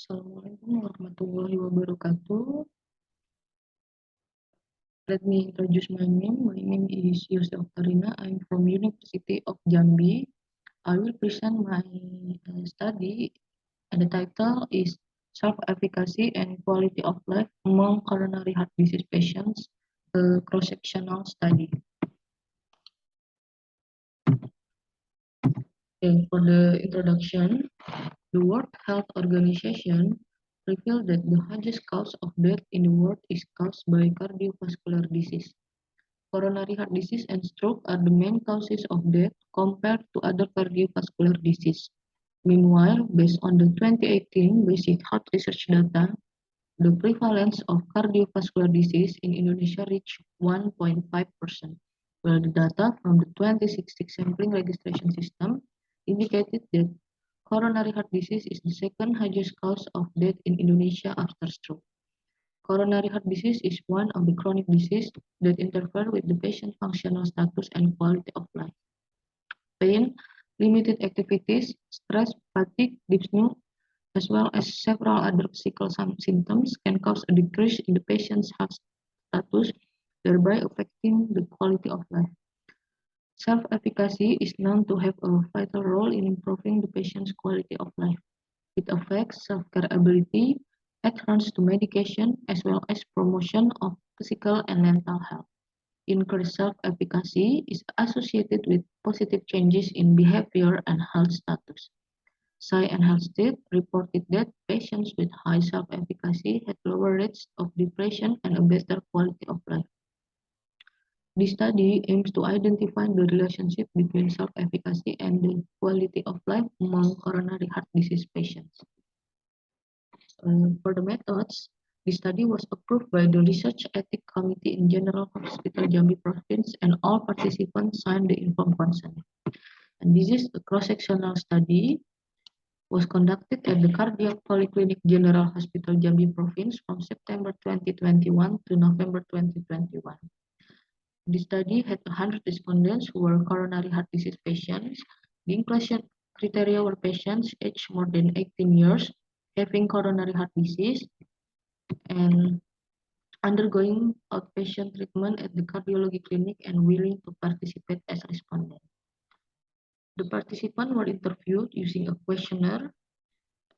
Assalamualaikum warahmatullahi wabarakatuh. Let me introduce my name. My name is Yusuf Tarina. I'm from University of Jambi. I will present my study, and the title is Self-Efficacy and Quality of Life Among Coronary Heart Disease Patients, a cross-sectional study. Okay, for the introduction, the World Health Organization revealed that the highest cause of death in the world is caused by cardiovascular disease. Coronary heart disease and stroke are the main causes of death compared to other cardiovascular disease. Meanwhile, based on the 2018 Basic Heart Research data, the prevalence of cardiovascular disease in Indonesia reached 1.5%, while the data from the 2016 sampling registration system indicated that coronary heart disease is the second highest cause of death in Indonesia after stroke. Coronary heart disease is one of the chronic diseases that interfere with the patient's functional status and quality of life. Pain, limited activities, stress, fatigue, dyspnea, as well as several other physical symptoms can cause a decrease in the patient's health status, thereby affecting the quality of life. Self-efficacy is known to have a vital role in improving the patient's quality of life. It affects self-care ability, adherence to medication, as well as promotion of physical and mental health. Increased self-efficacy is associated with positive changes in behavior and health status. Psy and Healthstate reported that patients with high self-efficacy had lower rates of depression and a better quality of life. This study aims to identify the relationship between self-efficacy and the quality of life among coronary heart disease patients. For the methods, the study was approved by the Research Ethics Committee in General Hospital Jambi Province, and all participants signed the informed consent. And this is a cross-sectional study was conducted at the Cardiac Polyclinic General Hospital Jambi Province from September 2021 to November 2021. The study had 100 respondents who were coronary heart disease patients. The inclusion criteria were patients aged more than 18 years, having coronary heart disease, and undergoing outpatient treatment at the cardiology clinic and willing to participate as respondents. The participants were interviewed using a questionnaire.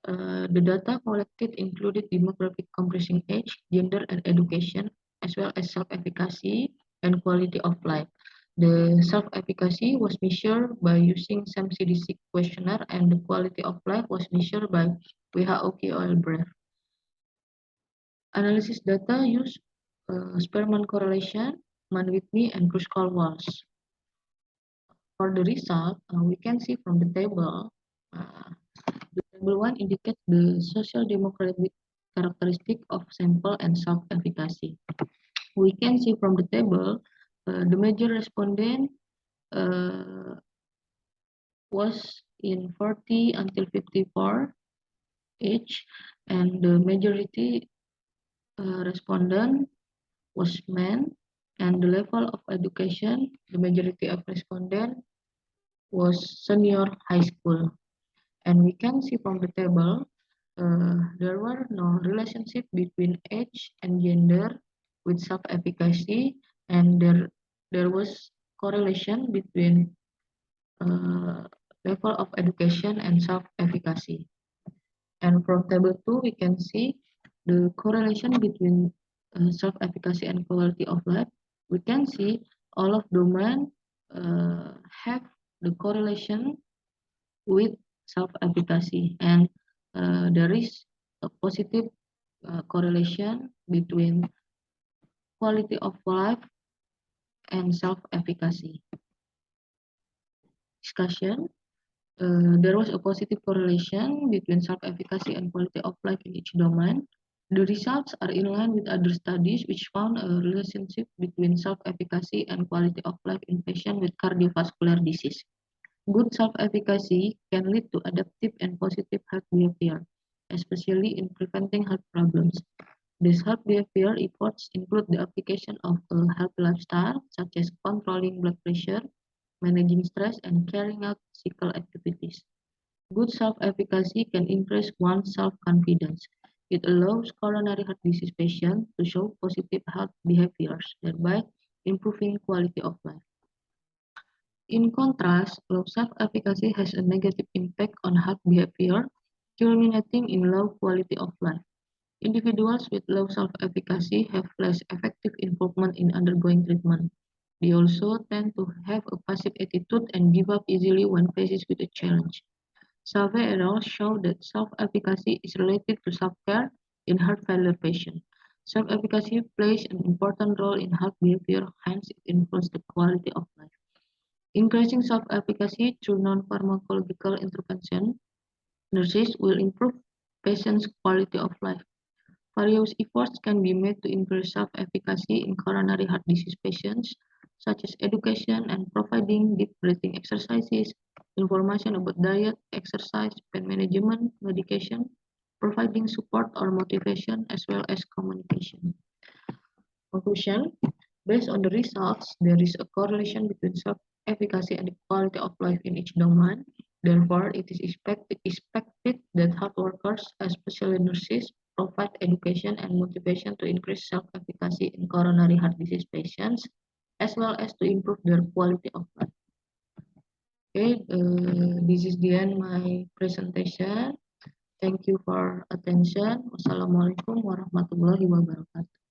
The data collected included demographic comprising age, gender, and education, as well as self-efficacy and quality of life. The self-efficacy was measured by using SAM-CDC questionnaire, and the quality of life was measured by WHO KOL Brave. Analysis data used Spearman correlation, Mann-Whitney, and Kruskal-Walsh. For the result, we can see from the table, the table 1 indicates the social demographic characteristic of sample and self-efficacy. We can see from the table, the major respondent was in 40 until 54 age, and the majority respondent was men, and the level of education, the majority of respondent was senior high school. And we can see from the table, there were no relationship between age and gender with self-efficacy, and there was correlation between level of education and self-efficacy. And from table 2, we can see the correlation between self-efficacy and quality of life. We can see all of domain have the correlation with self-efficacy, and there is a positive correlation between quality of life and self-efficacy. Discussion. There was a positive correlation between self-efficacy and quality of life in each domain. The results are in line with other studies which found a relationship between self-efficacy and quality of life in patients with cardiovascular disease. Good self-efficacy can lead to adaptive and positive health behavior, especially in preventing health problems. These health behavior efforts include the application of a healthy lifestyle, such as controlling blood pressure, managing stress, and carrying out physical activities. Good self-efficacy can increase one's self-confidence. It allows coronary heart disease patients to show positive health behaviors, thereby improving quality of life. In contrast, low self-efficacy has a negative impact on heart behavior, culminating in low quality of life. Individuals with low self-efficacy have less effective improvement in undergoing treatment. They also tend to have a passive attitude and give up easily when faced with a challenge. Survey errors show that self-efficacy is related to self-care in heart failure patients. Self-efficacy plays an important role in heart behavior, hence it influences the quality of life. Increasing self-efficacy through non-pharmacological intervention nurses will improve patients' quality of life. Various efforts can be made to increase self-efficacy in coronary heart disease patients, such as education and providing deep breathing exercises, information about diet, exercise, pain management, medication, providing support or motivation, as well as communication. Conclusion: based on the results, there is a correlation between self-efficacy and the quality of life in each domain. Therefore, it is expected that health workers, especially nurses, provide education and motivation to increase self-efficacy in coronary heart disease patients, as well as to improve their quality of life. Okay, this is the end my presentation. Thank you for attention. Wassalamualaikum warahmatullahi wabarakatuh.